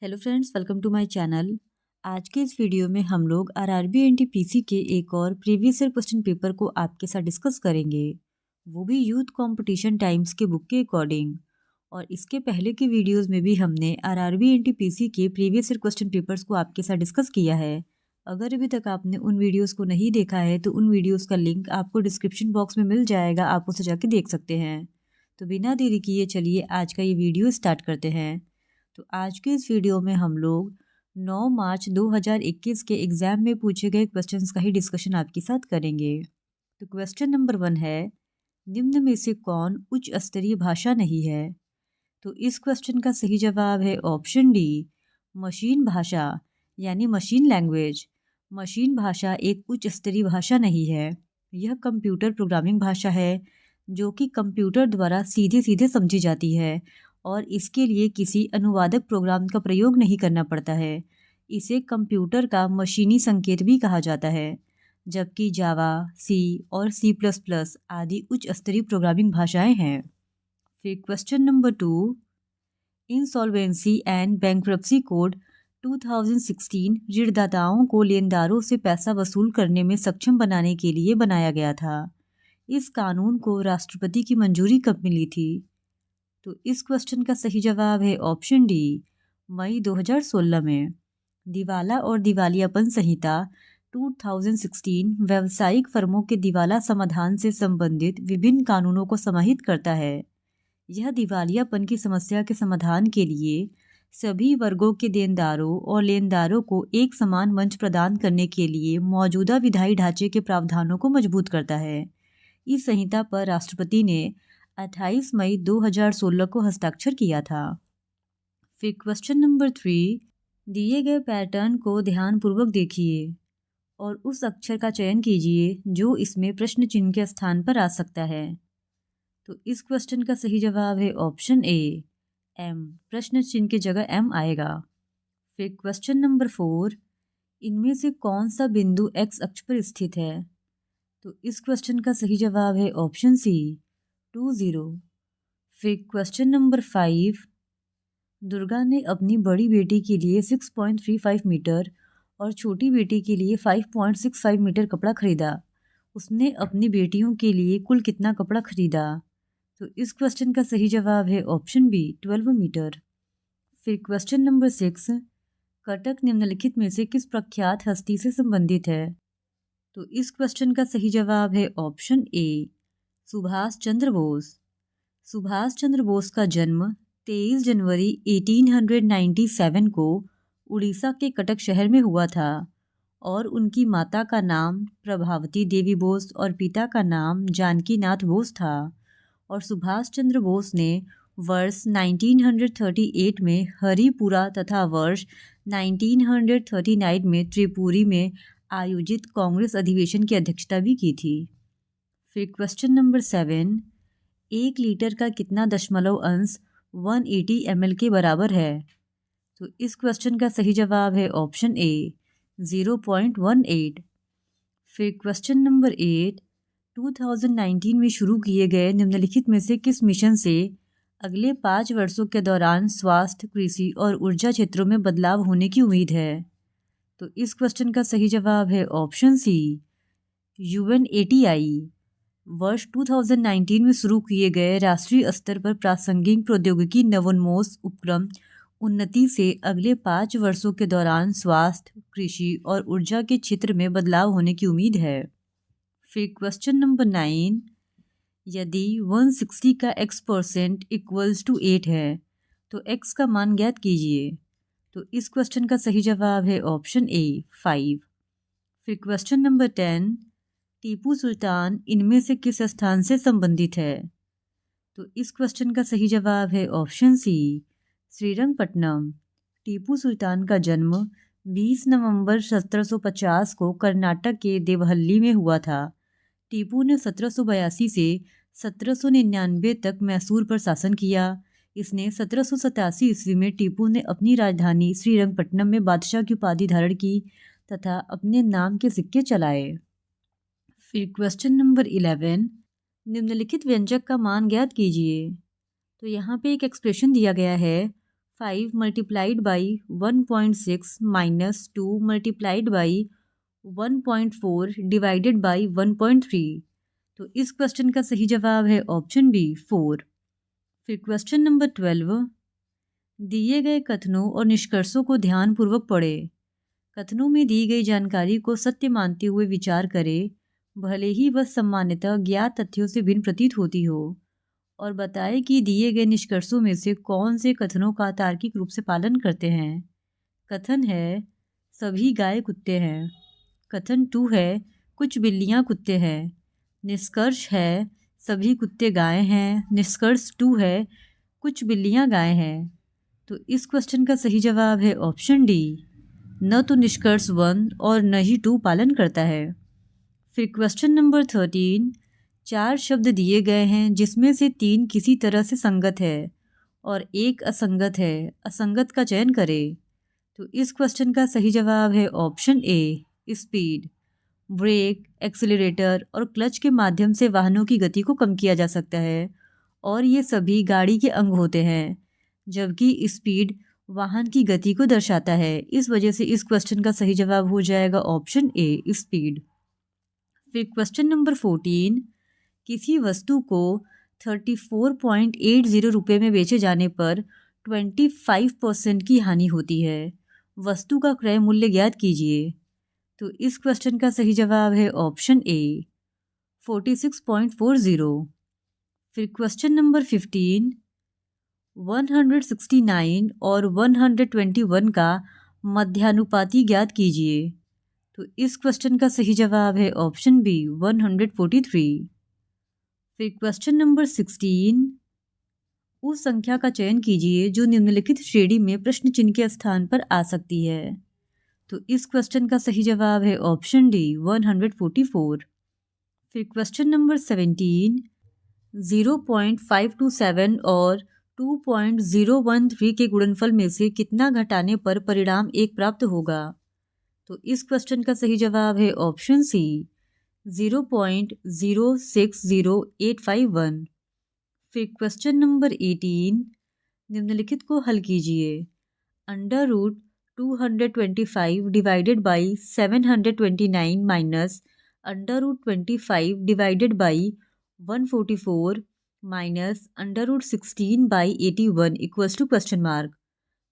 Hello friends, welcome to my channel. आज के इस वीडियो में हम लोग आरआरबी एनटीपीसी के एक और प्रीवियस ईयर क्वेश्चन पेपर को आपके साथ डिस्कस करेंगे, वो भी यूथ कंपटीशन टाइम्स के बुक के अकॉर्डिंग। और इसके पहले के वीडियोस में भी हमने आरआरबी एनटीपीसी के प्रीवियस ईयर क्वेश्चन पेपर्स को आपके साथ डिस्कस किया है। अगर अभी तक आपने उन वीडियोज़ को नहीं देखा है तो उन वीडियोज़ का लिंक आपको डिस्क्रिप्शन बॉक्स में मिल जाएगा, आप उसे जाके देख सकते हैं। तो बिना देरी किए चलिए आज का ये वीडियो स्टार्ट करते हैं। तो आज के इस वीडियो में हम लोग 9 मार्च 2021 के एग्जाम में पूछे गए क्वेश्चंस का ही डिस्कशन आपके साथ करेंगे। तो क्वेश्चन नंबर 1 है, निम्न में से कौन उच्च स्तरीय भाषा नहीं है? तो इस क्वेश्चन का सही जवाब है ऑप्शन डी, मशीन भाषा यानी मशीन लैंग्वेज। मशीन भाषा एक उच्च स्तरीय भाषा नहीं है, यह कंप्यूटर प्रोग्रामिंग भाषा है जो कि कंप्यूटर द्वारा सीधे सीधे समझी जाती है और इसके लिए किसी अनुवादक प्रोग्राम का प्रयोग नहीं करना पड़ता है। इसे कंप्यूटर का मशीनी संकेत भी कहा जाता है, जबकि जावा, सी और सी प्लस प्लस आदि उच्च स्तरीय प्रोग्रामिंग भाषाएं हैं। फिर question number 2, insolvency and bankruptcy code 2016 ऋणदाताओं को लेनदारों से पैसा वसूल करने में सक्षम बनाने के लिए बनाया गया था। इस कानून को राष्ट्रपति की मंजूरी कब मिली थी? तो इस क्वेश्चन का सही जवाब है ऑप्शन डी, मई 2016 में। दिवाला और दिवालियापन संहिता 2016 व्यावसायिक फर्मों के दिवाला समाधान से संबंधित विभिन्न कानूनों को समाहित करता है। यह दिवालियापन की समस्या के समाधान के लिए सभी वर्गों के देनदारों और लेनदारों को एक समान मंच प्रदान करने के लिए मौजूदा विधायी ढांचे के प्रावधानों को मजबूत करता है। इस संहिता पर राष्ट्रपति ने 28 मई 2016 को हस्ताक्षर किया था। फिर क्वेश्चन नंबर 3, दिए गए पैटर्न को ध्यानपूर्वक देखिए और उस अक्षर का चयन कीजिए जो इसमें प्रश्न चिन्ह के स्थान पर आ सकता है। तो इस क्वेश्चन का सही जवाब है ऑप्शन ए, एम। प्रश्न चिन्ह की जगह एम आएगा। फिर क्वेश्चन नंबर 4, इनमें से कौन सा बिंदु एक्स अक्ष पर स्थित है? तो इस क्वेश्चन का सही जवाब है ऑप्शन सी, 20। फिर क्वेश्चन नंबर 5, दुर्गा ने अपनी बड़ी बेटी के लिए 6.35 मीटर और छोटी बेटी के लिए 5.65 मीटर कपड़ा खरीदा। उसने अपनी बेटियों के लिए कुल कितना कपड़ा खरीदा? तो इस क्वेश्चन का सही जवाब है ऑप्शन बी, 12 मीटर। फिर क्वेश्चन नंबर 6, कटक निम्नलिखित में से किस प्रख्यात हस्ती से संबंधित है? तो इस क्वेश्चन का सही जवाब है ऑप्शन ए, सुभाष चंद्र बोस। सुभाष चंद्र बोस का जन्म 23 जनवरी 1897 को उड़ीसा के कटक शहर में हुआ था और उनकी माता का नाम प्रभावती देवी बोस और पिता का नाम जानकी नाथ बोस था। और सुभाष चंद्र बोस ने वर्ष 1938 में हरिपुरा तथा वर्ष 1939 में त्रिपुरी में आयोजित कांग्रेस अधिवेशन की अध्यक्षता भी की थी। फिर क्वेश्चन नंबर 7, 1 लीटर का कितना दशमलव अंश 180 ml के बराबर है? तो इस क्वेश्चन का सही जवाब है ऑप्शन ए, 0.18। फिर क्वेश्चन नंबर 8, 2019 में शुरू किए गए निम्नलिखित में से किस मिशन से अगले 5 वर्षों के दौरान स्वास्थ्य, कृषि और ऊर्जा क्षेत्रों में बदलाव होने की उम्मीद है? तो इस क्वेश्चन का सही जवाब है ऑप्शन सी, UNATI। वर्ष 2019 में शुरू किए गए राष्ट्रीय स्तर पर प्रासंगिक प्रौद्योगिकी नवोन्मेष उपक्रम उन्नति से अगले 5 वर्षों के दौरान स्वास्थ्य, कृषि और ऊर्जा के क्षेत्र में बदलाव होने की उम्मीद है। फिर क्वेश्चन नंबर 9, यदि 160 का x% इक्वल्स टू 8 है तो x का मान ज्ञात कीजिए। तो इस क्वेश्चन का सही जवाब है ऑप्शन ए, 5। फिर क्वेश्चन नंबर 10, टीपू सुल्तान इनमें से किस स्थान से संबंधित है? तो इस क्वेश्चन का सही जवाब है ऑप्शन सी, श्रीरंगपट्टनम। टीपू सुल्तान का जन्म 20 नवंबर 1750 को कर्नाटक के देवहल्ली में हुआ था। टीपू ने 1782 से 1799 तक मैसूर पर शासन किया। इसने 1787 ईस्वी में टीपू ने अपनी राजधानी श्रीरंगपट्टनम में बादशाह की उपाधि धारण की तथा अपने नाम के सिक्के चलाए। फिर क्वेश्चन नंबर 11, निम्नलिखित व्यंजक का मान ज्ञात कीजिए। तो यहाँ पे एक एक्सप्रेशन दिया गया है, 5 multiplied by 1.6 minus 2 multiplied by 1.4 divided by 1.3। तो इस क्वेश्चन का सही जवाब है ऑप्शन बी 4। फिर क्वेश्चन नंबर 12, दिए गए कथनों और निष्कर्षों को ध्यानपूर्वक पढ़ें। कथनों में दी गई जानकारी को सत्य मानते हुए विचार करें, भले ही वह सामान्यतः ज्ञात तथ्यों से भिन्न प्रतीत होती हो, और बताएं कि दिए गए निष्कर्षों में से कौन से कथनों का तार्किक रूप से पालन करते हैं। कथन है सभी गाय कुत्ते हैं। कथन 2 है कुछ बिल्लियां कुत्ते हैं। निष्कर्ष है सभी कुत्ते गाय हैं। निष्कर्ष 2 है कुछ बिल्लियां गाय हैं। तो इस क्वेश्चन का सही जवाब है ऑप्शन डी, न तो निष्कर्ष 1 और न ही 2 पालन करता है। फिर क्वेश्चन नंबर 13, 4 शब्द दिए गए हैं जिसमें से 3 किसी तरह से संगत है और एक असंगत है। असंगत का चयन करें। तो इस क्वेश्चन का सही जवाब है option A, speed. Brake, accelerator और क्लच के माध्यम से वाहनों की गति को कम किया जा सकता है और ये सभी गाड़ी के अंग होते हैं, जबकि स्पीड वाहन की गति को दर्शाता है। इस वजह से इस क्वेश्चन का सही जवाब हो जाएगा ऑप्शन ए, स्पीड। फिर क्वेश्चन नंबर 14, किसी वस्तु को 34.80 रुपये में बेचे जाने पर 25% की हानि होती है। वस्तु का क्रय मूल्य ज्ञात कीजिए। तो इस क्वेश्चन का सही जवाब है ऑप्शन ए, 46.40। फिर क्वेश्चन नंबर 15, 169 और 121 का मध्यानुपाती ज्ञात कीजिए। तो इस क्वेश्चन का सही जवाब है ऑप्शन बी, 143। फिर क्वेश्चन नंबर 16, उस संख्या का चयन कीजिए जो निम्नलिखित श्रेणी में प्रश्न चिन्ह के स्थान पर आ सकती है। तो इस क्वेश्चन का सही जवाब है ऑप्शन डी, 144। फिर क्वेश्चन नंबर 17, 0.527 और 2.013 के गुणनफल में से कितना घटाने पर परिणाम 1 प्राप्त होगा। तो इस क्वेश्चन का सही जवाब है ऑप्शन सी, 0.060851। फिर क्वेश्चन नंबर 18, निम्नलिखित को हल कीजिए। Under root 225 divided by 729 minus under root 25 divided by 144 minus under root 16 by 81 equals to question mark.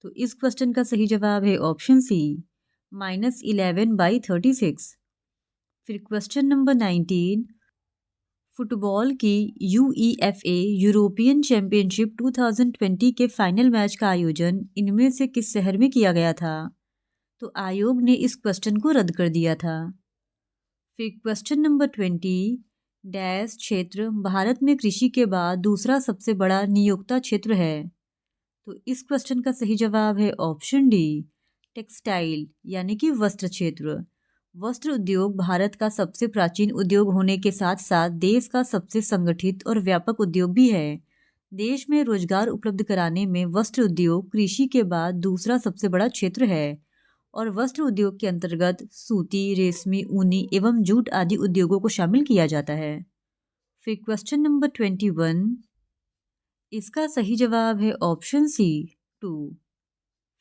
तो इस क्वेश्चन का सही जवाब है ऑप्शन सी, -11/36। फिर क्वेश्चन नंबर 19, फुटबॉल की UEFA यूरोपियन चैंपियनशिप 2020 के फाइनल मैच का आयोजन इनमें से किस शहर में किया गया था। तो आयोग ने इस क्वेश्चन को रद्द कर दिया था। फिर क्वेश्चन नंबर 20, डैश क्षेत्र भारत में कृषि के बाद दूसरा सबसे बड़ा नियोक्ता क्षेत्र है। तो इस क्वेश्चन का सही जवाब है ऑप्शन डी, टेक्सटाइल यानी कि वस्त्र क्षेत्र। वस्त्र उद्योग भारत का सबसे प्राचीन उद्योग होने के साथ साथ देश का सबसे संगठित और व्यापक उद्योग भी है। देश में रोजगार उपलब्ध कराने में वस्त्र उद्योग कृषि के बाद दूसरा सबसे बड़ा क्षेत्र है और वस्त्र उद्योग के अंतर्गत सूती, रेशमी, ऊनी एवं जूट आदि उद्योगों को शामिल किया जाता है। फिर क्वेश्चन नंबर 21, इसका सही जवाब है ऑप्शन सी, 2।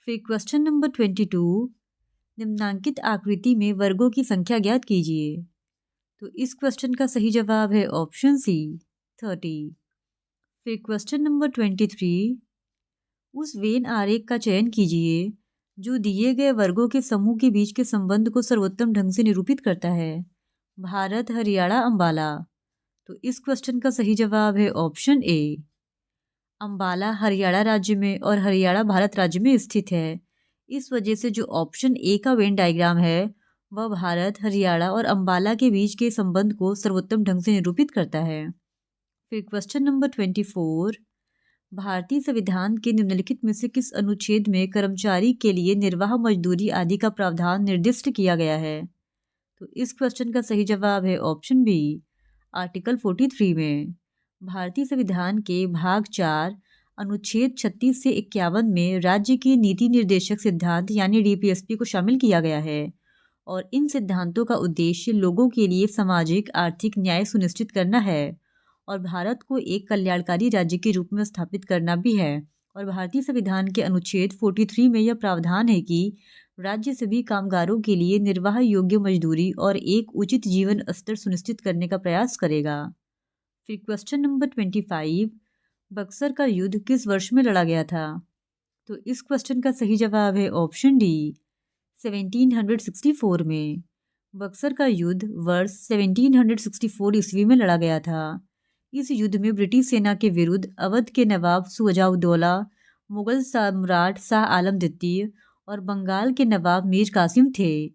फिर क्वेश्चन नंबर 22, निम्नांकित आकृति में वर्गों की संख्या ज्ञात कीजिए। तो इस क्वेश्चन का सही जवाब है ऑप्शन सी, 30। फिर क्वेश्चन नंबर 23, उस वेन आरेख का चयन कीजिए जो दिए गए वर्गों के समूह के बीच के संबंध को सर्वोत्तम ढंग से निरूपित करता है। भारत, हरियाणा, अंबाला। तो इस क्वेश्चन का सही जवाब है ऑप्शन ए, अंबाला हरियाणा राज्य में और हरियाणा भारत राज्य में स्थित है। इस वजह से जो ऑप्शन ए का वेन डायग्राम है वह भारत, हरियाणा और अंबाला के बीच के संबंध को सर्वोत्तम ढंग से निरूपित करता है। फिर क्वेश्चन नंबर 24, भारतीय संविधान के निम्नलिखित में से किस अनुच्छेद में कर्मचारी के लिए निर्वाह मजदूरी आदि का प्रावधान निर्दिष्ट किया गया है। तो इस क्वेश्चन का सही जवाब है ऑप्शन बी, आर्टिकल 43 में। भारतीय संविधान के भाग 4 अनुच्छेद 36 से 51 में राज्य के नीति निर्देशक सिद्धांत यानी DPSP को शामिल किया गया है और इन सिद्धांतों का उद्देश्य लोगों के लिए सामाजिक आर्थिक न्याय सुनिश्चित करना है और भारत को एक कल्याणकारी राज्य के रूप में स्थापित करना भी है और भारतीय संविधान के अनुच्छेद 43 में यह प्रावधान है कि राज्य सभी कामगारों के लिए निर्वाह योग्य मजदूरी और एक उचित जीवन स्तर सुनिश्चित करने का प्रयास करेगा। फिर क्वेश्चन नंबर 25, बक्सर का युद्ध किस वर्ष में लड़ा गया था? तो इस क्वेश्चन का सही जवाब है ऑप्शन डी 1764 में। बक्सर का युद्ध वर्ष 1764 ईस्वी में लड़ा गया था। इस युद्ध में ब्रिटिश सेना के विरुद्ध अवध के नवाब शुजा-उद-दौला, मुगल सम्राट शाह आलम द्वितीय और बंगाल के नवाब मीर कासिम थे।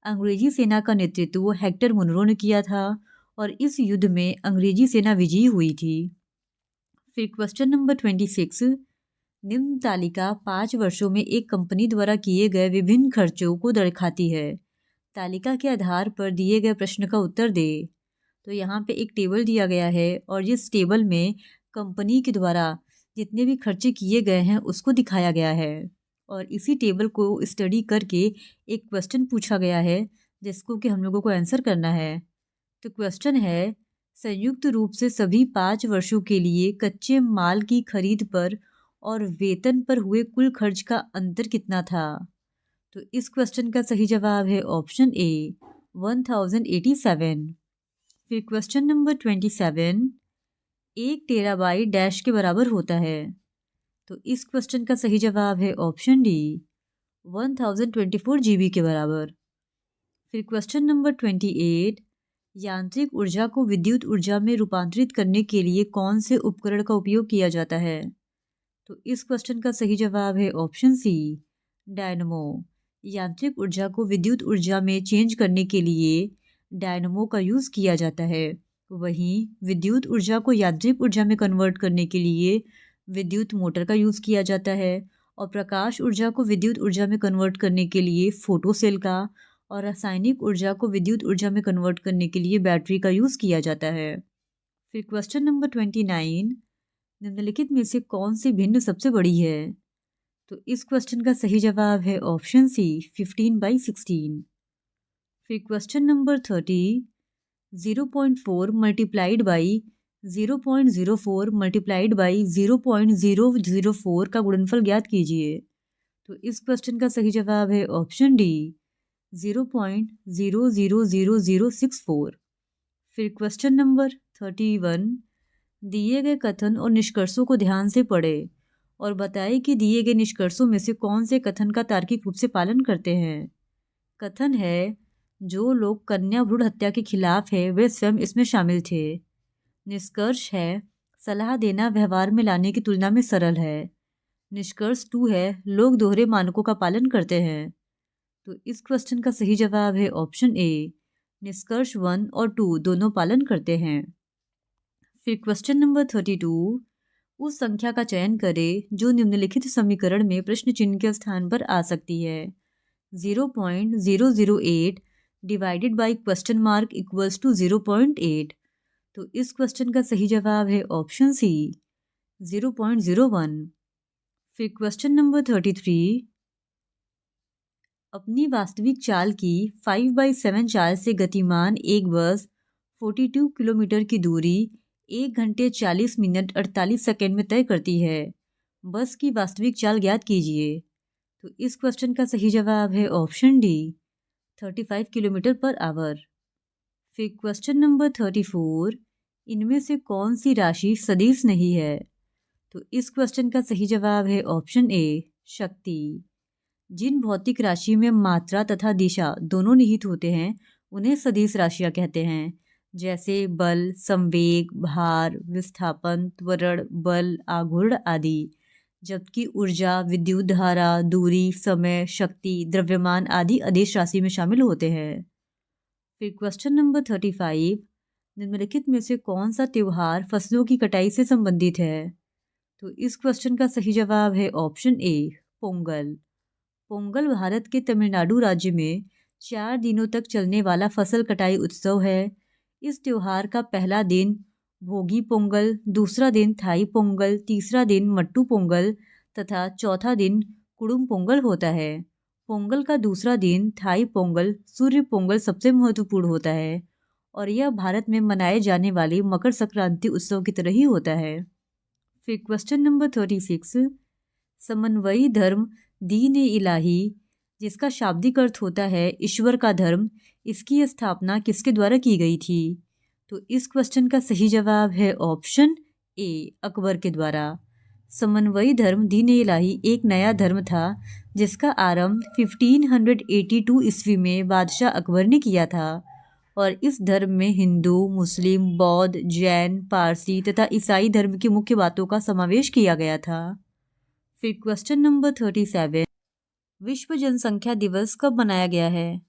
अंग्रेजी सेना का नेतृत्व हेक्टर मुनरो ने किया था और इस युद्ध में अंग्रेजी सेना विजयी हुई थी। फिर क्वेश्चन नंबर 26, निम्न तालिका 5 वर्षों में एक कंपनी द्वारा किए गए विभिन्न खर्चों को दर्शाती है। तालिका के आधार पर दिए गए प्रश्न का उत्तर दे। तो यहाँ पे एक टेबल दिया गया है और जिस टेबल में कंपनी के द्वारा जितने भी खर्चे किए गए हैं उसको दिखाया गया है और इसी टेबल को स्टडी करके एक क्वेश्चन पूछा गया है जिसको कि हम लोगों को आंसर करना है। तो क्वेश्चन है, संयुक्त रूप से सभी 5 वर्षों के लिए कच्चे माल की खरीद पर और वेतन पर हुए कुल खर्च का अंतर कितना था? तो इस क्वेश्चन का सही जवाब है ऑप्शन ए 1087। फिर क्वेश्चन नंबर 27, 1 टेराबाइट डैश के बराबर होता है? तो इस क्वेश्चन का सही जवाब है ऑप्शन डी 1024 GB के बराबर। फिर क्वेश्चन नंबर 28, यांत्रिक ऊर्जा को विद्युत ऊर्जा में रूपांतरित करने के लिए कौन से उपकरण का उपयोग किया जाता है? तो इस क्वेश्चन का सही जवाब है ऑप्शन सी डायनमो। यांत्रिक ऊर्जा को विद्युत ऊर्जा में चेंज करने के लिए डायनमो का यूज़ किया जाता है। वहीं विद्युत ऊर्जा को यांत्रिक ऊर्जा में कन्वर्ट करने के लिए विद्युत मोटर का यूज़ किया जाता है और प्रकाश ऊर्जा को विद्युत ऊर्जा में कन्वर्ट करने के लिए फोटो सेल का और रासायनिक ऊर्जा को विद्युत ऊर्जा में कन्वर्ट करने के लिए बैटरी का यूज़ किया जाता है। फिर क्वेश्चन नंबर 29, निम्नलिखित में से कौन सी भिन्न सबसे बड़ी है? तो इस क्वेश्चन का सही जवाब है ऑप्शन सी 15/16। फिर question number 30, 0.4 multiplied by 0.04 multiplied by 0.004 का गुणनफल ज्ञात कीजिए। तो इस क्वेश्चन का सही जवाब है ऑप्शन डी 0.000064। फिर क्वेश्चन नंबर 31, दिए गए कथन और निष्कर्षों को ध्यान से पढ़ें और बताएं कि दिए गए निष्कर्षों में से कौन से कथन का तार्किक रूप से पालन करते हैं। कथन है, जो लोग कन्या भ्रूण हत्या के खिलाफ है वे स्वयं इसमें शामिल थे। निष्कर्ष है, सलाह देना व्यवहार में लाने की तुलना में सरल है। निष्कर्ष 2 है, लोग दोहरे मानकों का पालन करते हैं। तो इस क्वेश्चन का सही जवाब है ऑप्शन ए निष्कर्ष 1 और 2 दोनों पालन करते हैं। फिर क्वेश्चन नंबर 32, उस संख्या का चयन करें जो निम्नलिखित समीकरण में प्रश्न चिन्ह के स्थान पर आ सकती है। 0.008 divided by question mark equals to 0.8। तो इस क्वेश्चन का सही जवाब है ऑप्शन सी 0.01। फिर क्वेश्चन नंबर 33, अपनी वास्तविक चाल की 5/7 चाल से गतिमान एक बस 42 किलोमीटर की दूरी 1 घंटे 40 मिनट 48 सेकेंड में तय करती है। बस की वास्तविक चाल ज्ञात कीजिए। तो इस क्वेश्चन का सही जवाब है option D 35 kilometre per hour. फिर क्वेश्चन नंबर 34, इनमें से कौन सी राशि सदिश नहीं है? तो इस क्वेश्चन का सही जवाब है ऑप्शन ए शक्ति। जिन भौतिक राशि में मात्रा तथा दिशा दोनों निहित होते हैं उन्हें सदिश राशियाँ कहते हैं, जैसे बल, संवेग, भार, विस्थापन, त्वरण, बल, आघूर्ण आदि। जबकि ऊर्जा, विद्युत धारा, दूरी, समय, शक्ति, द्रव्यमान आदि अदिश राशि में शामिल होते हैं। फिर क्वेश्चन नंबर 35, निम्नलिखित में से कौन सा त्योहार फसलों की कटाई से संबंधित है? तो इस क्वेश्चन का सही जवाब है ऑप्शन ए पोंगल। पोंगल भारत के तमिलनाडु राज्य में 4 दिनों तक चलने वाला फसल कटाई उत्सव है। इस त्योहार का पहला दिन भोगी पोंगल, दूसरा दिन थाई पोंगल, तीसरा दिन मट्टू पोंगल तथा चौथा दिन कुडुम पोंगल होता है। पोंगल का दूसरा दिन थाई पोंगल, सूर्य पोंगल सबसे महत्वपूर्ण होता है और यह भारत में मनाए जाने वाले मकर संक्रांति उत्सव की तरह ही होता है। फिर क्वेश्चन नंबर 36, समन्वयी धर्म दीन ए इलाही, जिसका शाब्दिक अर्थ होता है ईश्वर का धर्म, इसकी स्थापना किसके द्वारा की गई थी? तो इस क्वेश्चन का सही जवाब है ऑप्शन ए, अकबर के द्वारा। समन्वयी धर्म दीन ए इलाही एक नया धर्म था जिसका आरंभ 1582 ईस्वी में बादशाह अकबर ने किया था और इस धर्म में हिंदू, मुस्लिम, बौद्ध, जैन, पारसी तथा ईसाई धर्म की मुख्य बातों का समावेश किया गया था। फिर क्वेश्चन नंबर 37, विश्व जनसंख्या दिवस कब मनाया गया है?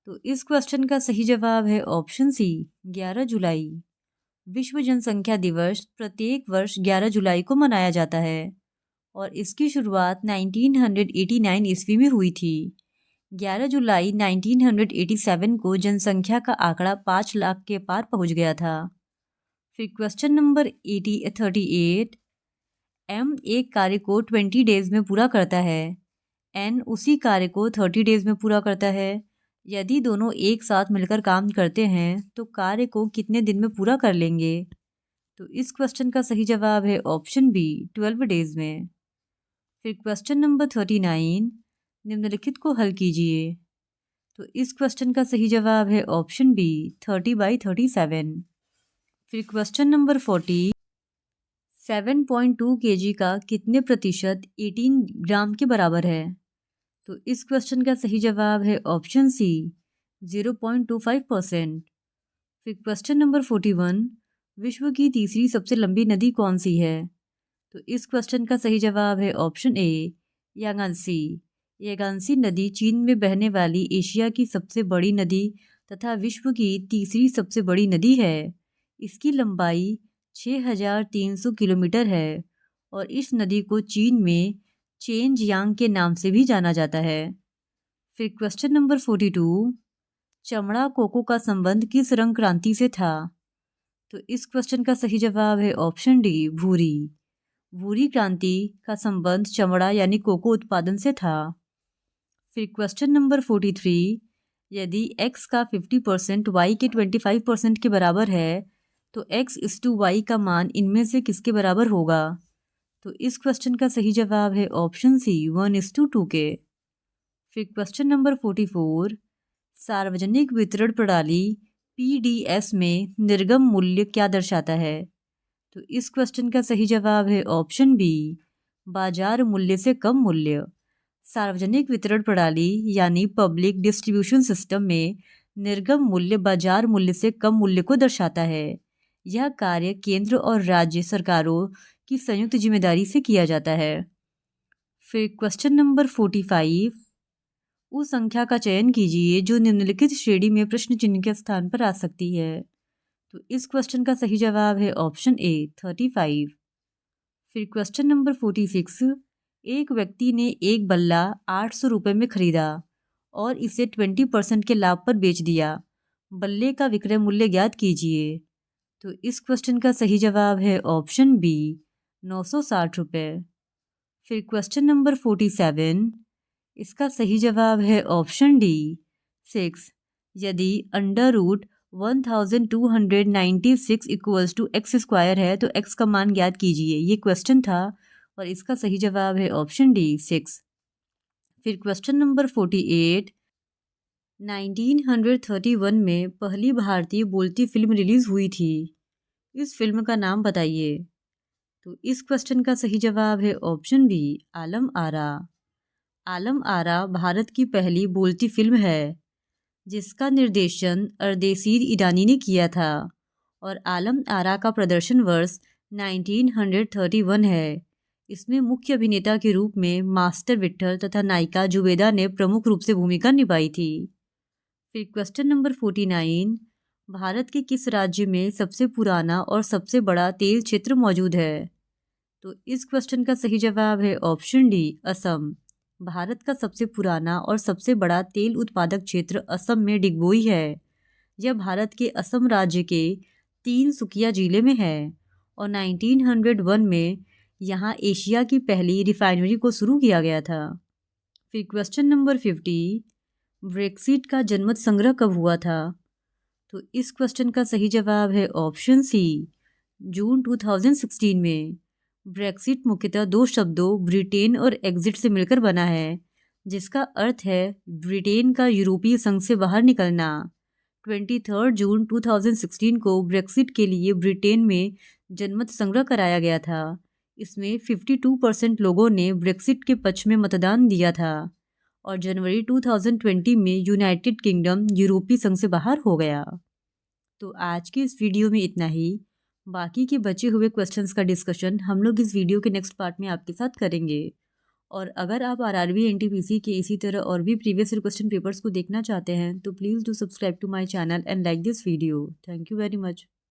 तो इस क्वेश्चन का सही जवाब है ऑप्शन सी, 11 जुलाई। विश्व जनसंख्या दिवस प्रत्येक वर्ष 11 जुलाई को मनाया जाता है और इसकी शुरुआत 1989 ईस्वी में हुई थी। 11 जुलाई 1987 को जनसंख्या का आंकड़ा 5 लाख के पार पहुंच गया था। फिर क्वेश्चन नंबर 38, एम एक कार्य को 20 डेज में पूरा करता है, एन उसी कार्य को 30 डेज में पूरा करता है। यदि दोनों एक साथ मिलकर काम करते हैं तो कार्य को कितने दिन में पूरा कर लेंगे? तो इस क्वेश्चन का सही जवाब है ऑप्शन बी, 12 डेज में। फिर क्वेश्चन नंबर 39, निम्नलिखित को हल कीजिए। तो इस क्वेश्चन का सही जवाब है ऑप्शन बी, 30/37। फिर क्वेश्चन नंबर 40, 7.2 kg का कितने प्रतिशत 18 ग्राम के बराबर है? तो इस क्वेश्चन का सही जवाब है ऑप्शन सी, 0.25%। फिर क्वेश्चन नंबर 41, विश्व की तीसरी सबसे लंबी नदी कौन सी है? तो इस क्वेश्चन का सही जवाब है ऑप्शन ए, यांगांसी। यांगांसी नदी चीन में बहने वाली एशिया की सबसे बड़ी नदी तथा विश्व की तीसरी सबसे बड़ी नदी है। इसकी लंबाई 6300 किलोमीटर है और इस नदी को चीन में चेनजियांग के नाम से भी जाना जाता है। फिर क्वेश्चन नंबर 42, चमड़ा कोको का संबंध किस रंग क्रांति से था? तो इस क्वेश्चन का सही जवाब है ऑप्शन डी, भूरी। भूरी क्रांति का संबंध चमड़ा यानी कोको उत्पादन से था। फिर क्वेश्चन नंबर 43, यदि x का 50% y के 25% के बराबर है तो x/y का मान इनमें से किसके बराबर होगा? तो इस क्वेश्चन का सही जवाब है ऑप्शन सी, 1:2 के। फिर क्वेश्चन नंबर 44, सार्वजनिक वितरण प्रणाली PDS में निर्गम मूल्य क्या दर्शाता है? तो इस क्वेश्चन का सही जवाब है ऑप्शन बी, बाजार मूल्य से कम मूल्य। सार्वजनिक वितरण प्रणाली यानी पब्लिक डिस्ट्रीब्यूशन सिस्टम में निर्गम मूल्य बाजार मूल्य से कम मूल्य को दर्शाता है। यह कार्य केंद्र और राज्य सरकारों की संयुक्त जिम्मेदारी से किया जाता है। फिर क्वेश्चन नंबर 45, उस संख्या का चयन कीजिए जो निम्नलिखित श्रेणी में प्रश्न चिन्ह के स्थान पर आ सकती है। तो इस क्वेश्चन का सही जवाब है ऑप्शन ए, 35। फिर क्वेश्चन नंबर 46, एक व्यक्ति ने एक बल्ला 800 रुपये में खरीदा और इसे 20% के लाभ पर बेच दिया। बल्ले का विक्रय मूल्य ज्ञात कीजिए। तो इस क्वेश्चन का सही जवाब है ऑप्शन बी, 960 रुपये। फिर क्वेश्चन नंबर 47, इसका सही जवाब है ऑप्शन डी, 6। यदि √1296 इक्वल्स टू x² है तो x का मान ज्ञात कीजिए। ये क्वेश्चन था और इसका सही जवाब है ऑप्शन डी, 6। फिर क्वेश्चन नंबर 48, 1931 में पहली भारतीय बोलती फिल्म रिलीज हुई थी। इस फिल्म का नाम बताइए। तो इस क्वेश्चन का सही जवाब है ऑप्शन बी, आलम आरा। आलम आरा भारत की पहली बोलती फिल्म है जिसका निर्देशन अर्देशीर ईरानी ने किया था और आलम आरा का प्रदर्शन वर्ष 1931 है। इसमें मुख्य अभिनेता के रूप में मास्टर विट्ठल तथा नायिका जुबेदा ने प्रमुख रूप से भूमिका निभाई थी। फिर क्वेश्चन नंबर 49, भारत के किस राज्य में सबसे पुराना और सबसे बड़ा तेल क्षेत्र मौजूद है? तो इस क्वेश्चन का सही जवाब है ऑप्शन डी, असम। भारत का सबसे पुराना और सबसे बड़ा तेल उत्पादक क्षेत्र असम में डिगबोई है। यह भारत के असम राज्य के तिनसुकिया जिले में है और 1901 में यहाँ एशिया की पहली रिफाइनरी को शुरू किया गया था। फिर क्वेश्चन नंबर 50, ब्रेक्सिट का जनमत संग्रह कब हुआ था? तो इस क्वेश्चन का सही जवाब है ऑप्शन सी, जून 2016 में। ब्रेक्सिट मुख्यतः दो शब्दों ब्रिटेन और एग्जिट से मिलकर बना है, जिसका अर्थ है ब्रिटेन का यूरोपीय संघ से बाहर निकलना। 23 जून 2016 को ब्रेक्सिट के लिए ब्रिटेन में जनमत संग्रह कराया गया था। इसमें 52% लोगों ने ब्रेक्सिट के पक्ष में मतदान दिया था और जनवरी 2020 में यूनाइटेड किंगडम यूरोपीय संघ से बाहर हो गया। तो आज की इस वीडियो में इतना ही। बाकी के बचे हुए क्वेश्चंस का डिस्कशन हम लोग इस वीडियो के नेक्स्ट पार्ट में आपके साथ करेंगे। और अगर आप आरआरबी एनटीपीसी के इसी तरह और भी प्रीवियस ईयर क्वेश्चन पेपर्स को देखना चाहते हैं तो please do subscribe to my channel and like this video. Thank you very much.